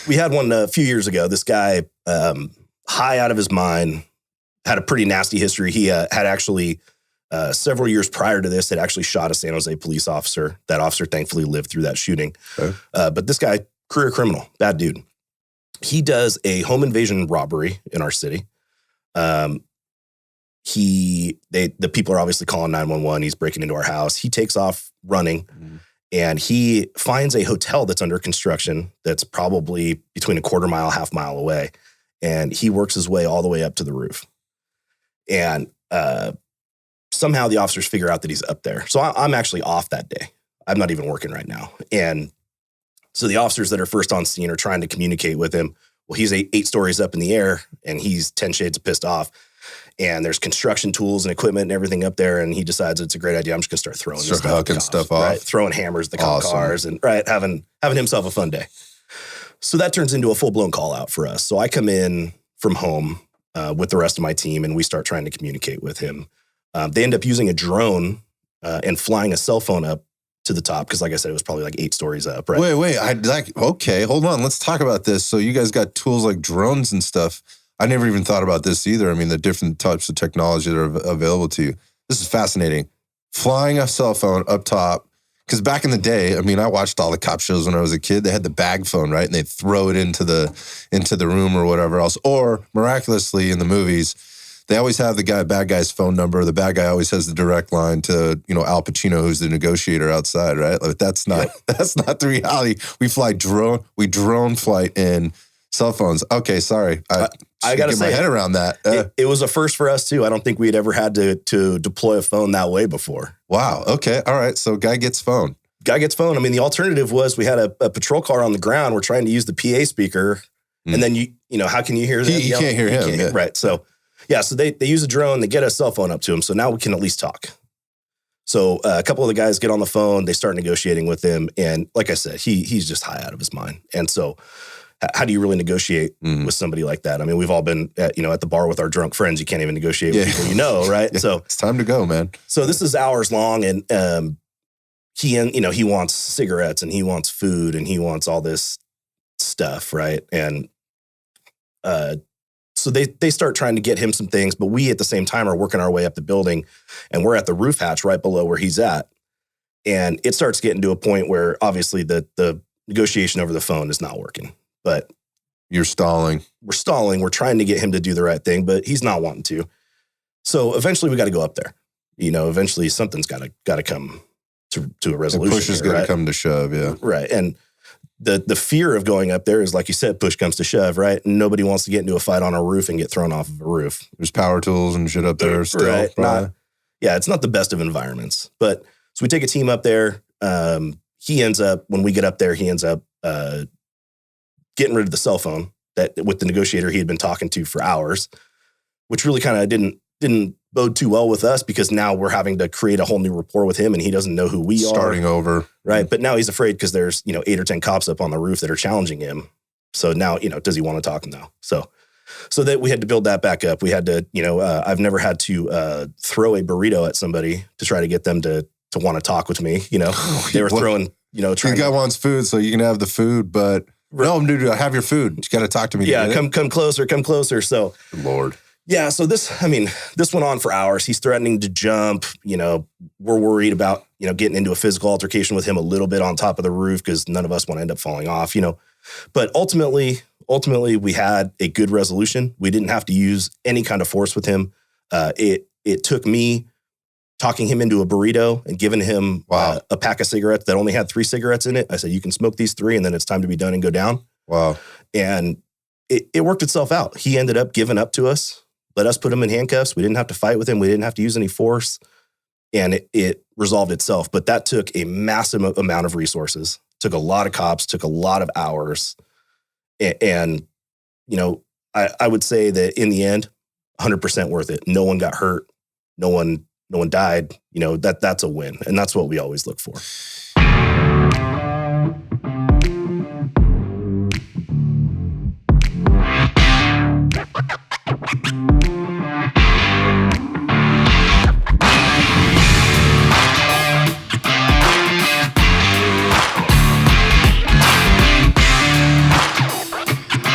We had one a few years ago. This guy, high out of his mind, had a pretty nasty history. He had actually, several years prior to this, had actually shot a San Jose police officer. That officer thankfully lived through that shooting. Okay. But this guy, career criminal, bad dude. He does a home invasion robbery in our city. The people are obviously calling 911. He's breaking into our house. He takes off running. And he finds a hotel that's under construction that's probably between a quarter mile, half mile away. And he works his way all the way up to the roof. And somehow the officers figure out that he's up there. So I'm actually off that day. I'm not even working right now. And so the officers that are first on scene are trying to communicate with him. Well, he's 8 stories up in the air and he's 10 shades of pissed off. And there's construction tools and equipment and everything up there. And he decides it's a great idea. I'm just going to start throwing this stuff off. Right? Throwing hammers at the cop cars and having himself a fun day. So that turns into a full-blown call out for us. So I come in from home with the rest of my team and we start trying to communicate with him. They end up using a drone and flying a cell phone up to the top. Because like I said, it was probably like 8 stories up. Right? Wait. Okay, hold on. Let's talk about this. So you guys got tools like drones and stuff. I never even thought about this either. I mean, the different types of technology that are available to you. This is fascinating. Flying a cell phone up top. Because back in the day, I mean, I watched all the cop shows when I was a kid. They had the bag phone, right? And they'd throw it into the room or whatever else. Or miraculously in the movies, they always have the bad guy's phone number. The bad guy always has the direct line to, Al Pacino, who's the negotiator outside, right? Like, that's not the reality. We drone flight in cell phones. Okay, sorry. I got to get my head around that. It was a first for us too. I don't think we had ever had to deploy a phone that way before. Wow. Okay. All right. So guy gets phone. I mean, the alternative was we had a patrol car on the ground. We're trying to use the PA speaker. And then how can you hear that? You can't hear him. Yeah. Right. So so they use a drone. They get a cell phone up to him. So now we can at least talk. So a couple of the guys get on the phone. They start negotiating with him. And like I said, he's just high out of his mind. And so how do you really negotiate with somebody like that? I mean, we've all been at the bar with our drunk friends. You can't even negotiate with people right? Yeah, so it's time to go, man. So this is hours long, and he wants cigarettes and he wants food and he wants all this stuff, right? And so they start trying to get him some things, but we at the same time are working our way up the building, and we're at the roof hatch right below where he's at, and it starts getting to a point where obviously the negotiation over the phone is not working. But you're stalling. We're stalling. We're trying to get him to do the right thing, but he's not wanting to. So eventually we got to go up there. Eventually something's got to come to a resolution. And push is going to come to shove, yeah. Right. And the fear of going up there is, like you said, push comes to shove, right? Nobody wants to get into a fight on a roof and get thrown off of a roof. There's power tools and shit up there still. Right. It's not the best of environments. But so we take a team up there. When we get up there, he ends up getting rid of the cell phone that with the negotiator he had been talking to for hours, which really kind of didn't bode too well with us, because now we're having to create a whole new rapport with him and he doesn't know who we are. Starting over. Right. But now he's afraid because there's, 8 or 10 cops up on the roof that are challenging him. So now, does he want to talk now? So that we had to build that back up. We had to, I've never had to throw a burrito at somebody to try to get them to want to talk with me. They were throwing, the guy wants food, so you can have the food, but no, dude, I have your food. You got to talk to me. Yeah, come closer. So, Lord. Yeah, so this went on for hours. He's threatening to jump. We're worried about, getting into a physical altercation with him a little bit on top of the roof because none of us want to end up falling off, But ultimately, we had a good resolution. We didn't have to use any kind of force with him. It took me talking him into a burrito and giving him a pack of cigarettes that only had 3 cigarettes in it. I said, you can smoke these 3 and then it's time to be done and go down. Wow. And it worked itself out. He ended up giving up to us, let us put him in handcuffs. We didn't have to fight with him. We didn't have to use any force. And it resolved itself. But that took a massive amount of resources, took a lot of cops, took a lot of hours. And I would say that in the end, 100% worth it. No one got hurt. No one died. That's a win. And that's what we always look for.